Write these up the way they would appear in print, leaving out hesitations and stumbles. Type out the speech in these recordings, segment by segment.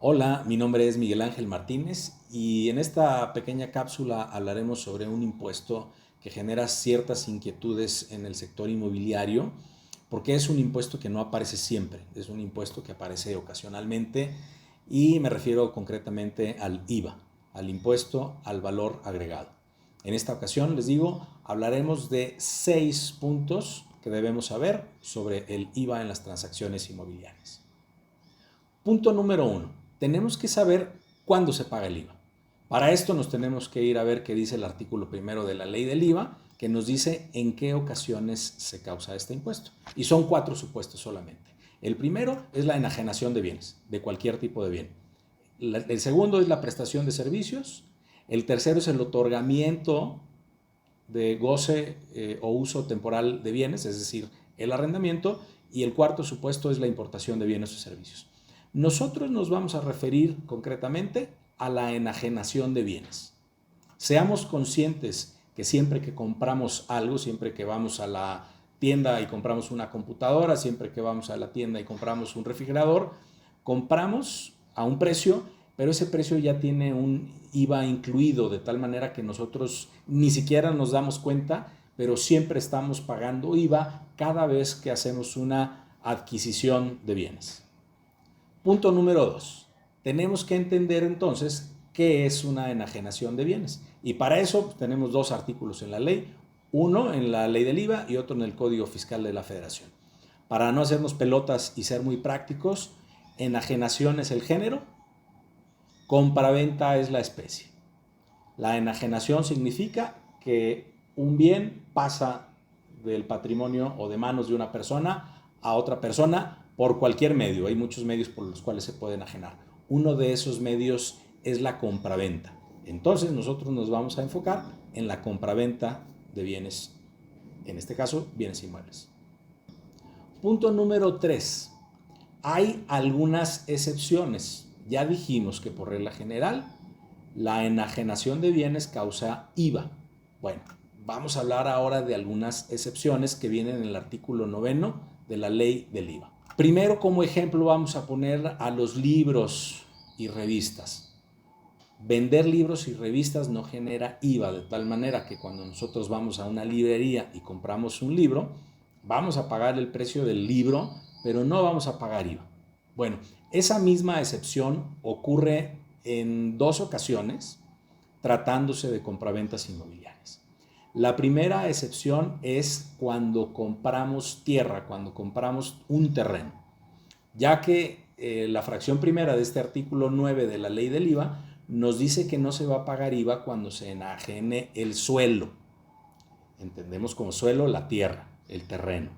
Hola, mi nombre es Miguel Ángel Martínez y en esta pequeña cápsula hablaremos sobre un impuesto que genera ciertas inquietudes en el sector inmobiliario porque es un impuesto que no aparece siempre, es un impuesto que aparece ocasionalmente y me refiero concretamente al IVA, al impuesto al valor agregado. En esta ocasión, les digo, hablaremos de 6 puntos que debemos saber sobre el IVA en las transacciones inmobiliarias. Punto número 1. Tenemos que saber cuándo se paga el IVA. Para esto nos tenemos que ir a ver qué dice el artículo primero de la ley del IVA, que nos dice en qué ocasiones se causa este impuesto. Y son 4 supuestos solamente. El primero es la enajenación de bienes, de cualquier tipo de bien. El segundo es la prestación de servicios. El tercero es el otorgamiento de goce o uso temporal de bienes, es decir, el arrendamiento. Y el cuarto supuesto es la importación de bienes o servicios. Nosotros nos vamos a referir concretamente a la enajenación de bienes. Seamos conscientes que siempre que compramos algo, siempre que vamos a la tienda y compramos una computadora, siempre que vamos a la tienda y compramos un refrigerador, compramos a un precio, pero ese precio ya tiene un IVA incluido, de tal manera que nosotros ni siquiera nos damos cuenta, pero siempre estamos pagando IVA cada vez que hacemos una adquisición de bienes. Punto número 2. Tenemos que entender entonces qué es una enajenación de bienes. Y para eso tenemos 2 artículos en la ley, uno en la ley del IVA y otro en el Código Fiscal de la Federación. Para no hacernos pelotas y ser muy prácticos, enajenación es el género, compraventa es la especie. La enajenación significa que un bien pasa del patrimonio o de manos de una persona a otra persona por cualquier medio. Hay muchos medios por los cuales se puede enajenar. Uno de esos medios es la compraventa. Entonces nosotros nos vamos a enfocar en la compraventa de bienes, en este caso bienes inmuebles. Punto número 3. Hay algunas excepciones. Ya dijimos que por regla general la enajenación de bienes causa IVA. Bueno, vamos a hablar ahora de algunas excepciones que vienen en el artículo 9 de la ley del IVA. Primero, como ejemplo, vamos a poner a los libros y revistas. Vender libros y revistas no genera IVA, de tal manera que cuando nosotros vamos a una librería y compramos un libro, vamos a pagar el precio del libro, pero no vamos a pagar IVA. Bueno, esa misma excepción ocurre en 2 ocasiones tratándose de compraventas inmobiliarias. La primera excepción es cuando compramos tierra, cuando compramos un terreno, ya que la fracción primera de este artículo 9 de la ley del IVA nos dice que no se va a pagar IVA cuando se enajene el suelo. Entendemos como suelo la tierra, el terreno.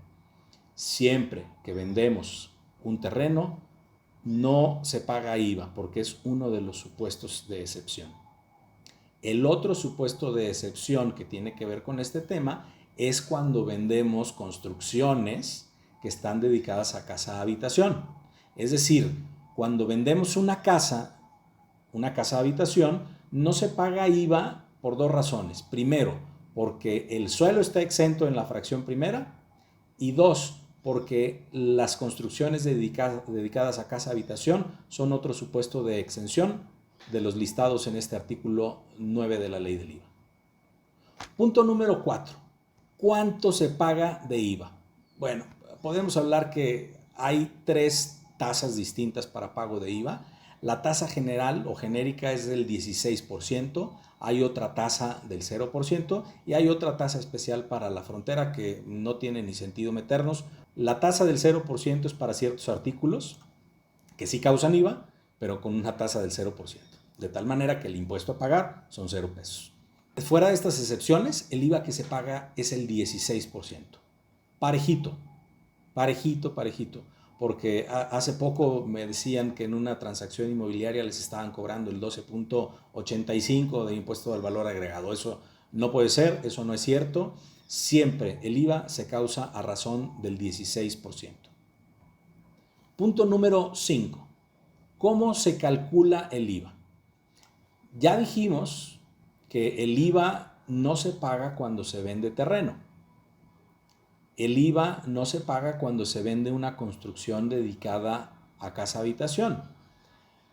Siempre que vendemos un terreno, no se paga IVA porque es uno de los supuestos de excepción. El otro supuesto de excepción que tiene que ver con este tema es cuando vendemos construcciones que están dedicadas a casa-habitación. Es decir, cuando vendemos una casa habitación, no se paga IVA por 2 razones. Primero, porque el suelo está exento en la fracción primera, y 2, porque las construcciones dedicadas a casa habitación son otro supuesto de exención de los listados en este artículo 9 de la ley del IVA. Punto número 4. ¿Cuánto se paga de IVA? Bueno, podemos hablar que hay 3 tasas distintas para pago de IVA. La tasa general o genérica es del 16%, hay otra tasa del 0% y hay otra tasa especial para la frontera que no tiene ni sentido meternos. La tasa del 0% es para ciertos artículos que sí causan IVA, pero con una tasa del 0%, de tal manera que el impuesto a pagar son 0 pesos. Fuera de estas excepciones, el IVA que se paga es el 16%. Parejito, parejito, parejito. Porque hace poco me decían que en una transacción inmobiliaria les estaban cobrando el 12.85 de impuesto al valor agregado. Eso no puede ser, eso no es cierto. Siempre el IVA se causa a razón del 16%. Punto número 5. ¿Cómo se calcula el IVA? Ya dijimos que el IVA no se paga cuando se vende terreno. El IVA no se paga cuando se vende una construcción dedicada a casa habitación.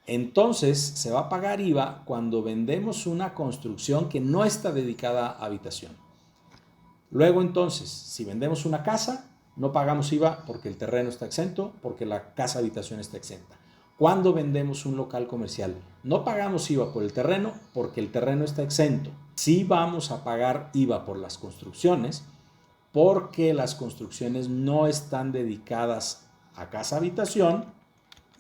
Entonces se va a pagar IVA cuando vendemos una construcción que no está dedicada a habitación. Luego entonces, si vendemos una casa, no pagamos IVA porque el terreno está exento, porque la casa habitación está exenta. Cuando vendemos un local comercial, no pagamos IVA por el terreno porque el terreno está exento. Sí vamos a pagar IVA por las construcciones porque las construcciones no están dedicadas a casa habitación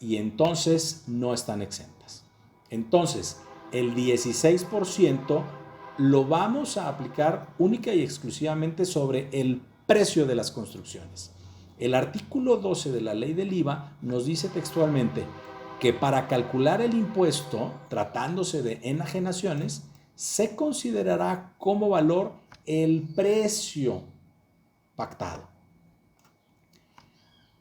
y entonces no están exentas. Entonces, el 16% lo vamos a aplicar única y exclusivamente sobre el precio de las construcciones. El artículo 12 de la ley del IVA nos dice textualmente que para calcular el impuesto, tratándose de enajenaciones, se considerará como valor el precio pactado.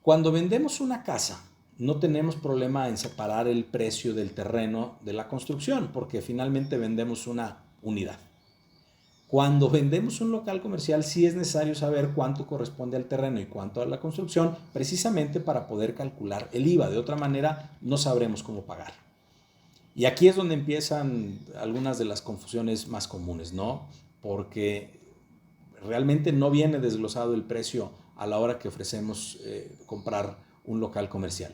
Cuando vendemos una casa, no tenemos problema en separar el precio del terreno de la construcción, porque finalmente vendemos una unidad. Cuando vendemos un local comercial, sí es necesario saber cuánto corresponde al terreno y cuánto a la construcción, precisamente para poder calcular el IVA. De otra manera, no sabremos cómo pagar. Y aquí es donde empiezan algunas de las confusiones más comunes, ¿no? Porque realmente no viene desglosado el precio a la hora que ofrecemos comprar un local comercial.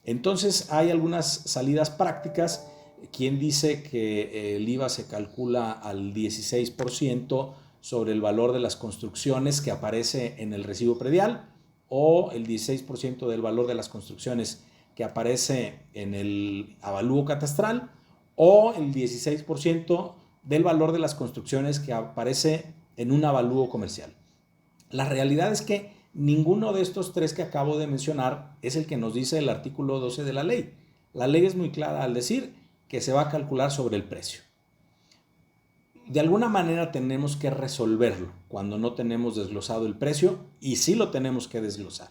Entonces hay algunas salidas prácticas. Quien dice que el IVA se calcula al 16% sobre el valor de las construcciones que aparece en el recibo predial, o el 16% del valor de las construcciones que aparece en el avalúo catastral, o el 16% del valor de las construcciones que aparece en un avalúo comercial. La realidad es que ninguno de estos tres que acabo de mencionar es el que nos dice el artículo 12 de la ley. La ley es muy clara al decir que se va a calcular sobre el precio. De alguna manera tenemos que resolverlo cuando no tenemos desglosado el precio, y sí lo tenemos que desglosar.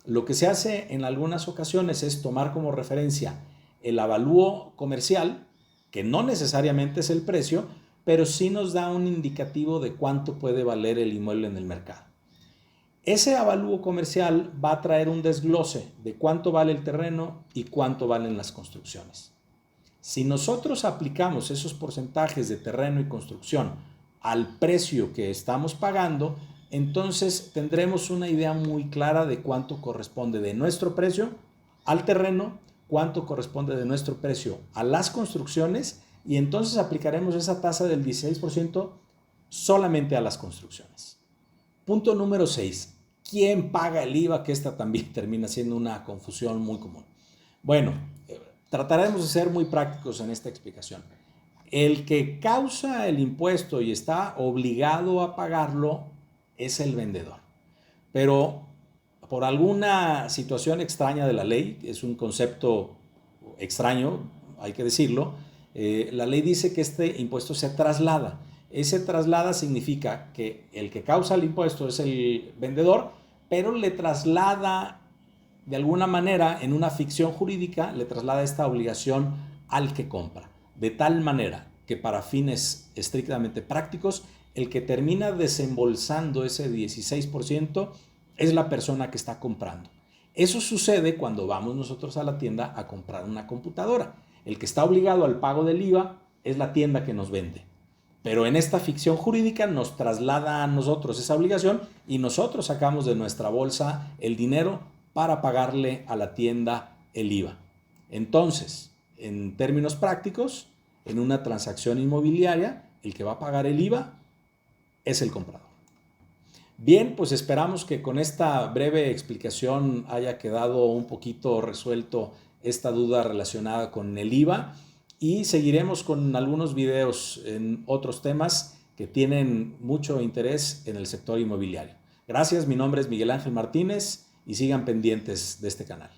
Lo que se hace en algunas ocasiones es tomar como referencia el avalúo comercial, que no necesariamente es el precio, pero sí nos da un indicativo de cuánto puede valer el inmueble en el mercado. Ese avalúo comercial va a traer un desglose de cuánto vale el terreno y cuánto valen las construcciones. Si nosotros aplicamos esos porcentajes de terreno y construcción al precio que estamos pagando, entonces tendremos una idea muy clara de cuánto corresponde de nuestro precio al terreno, cuánto corresponde de nuestro precio a las construcciones, y entonces aplicaremos esa tasa del 16% solamente a las construcciones. Punto número 6. ¿Quién paga el IVA? Que esta también termina siendo una confusión muy común. Bueno, trataremos de ser muy prácticos en esta explicación. El que causa el impuesto y está obligado a pagarlo es el vendedor. Pero por alguna situación extraña de la ley, es un concepto extraño, hay que decirlo, la ley dice que este impuesto se traslada. Ese traslada significa que el que causa el impuesto es el vendedor, pero le traslada de alguna manera, en una ficción jurídica, le traslada esta obligación al que compra. De tal manera que para fines estrictamente prácticos, el que termina desembolsando ese 16% es la persona que está comprando. Eso sucede cuando vamos nosotros a la tienda a comprar una computadora. El que está obligado al pago del IVA es la tienda que nos vende. Pero en esta ficción jurídica nos traslada a nosotros esa obligación y nosotros sacamos de nuestra bolsa el dinero para pagarle a la tienda el IVA. Entonces, en términos prácticos, en una transacción inmobiliaria, el que va a pagar el IVA es el comprador. Bien, pues esperamos que con esta breve explicación haya quedado un poquito resuelto esta duda relacionada con el IVA, y seguiremos con algunos videos en otros temas que tienen mucho interés en el sector inmobiliario. Gracias, mi nombre es Miguel Ángel Martínez y sigan pendientes de este canal.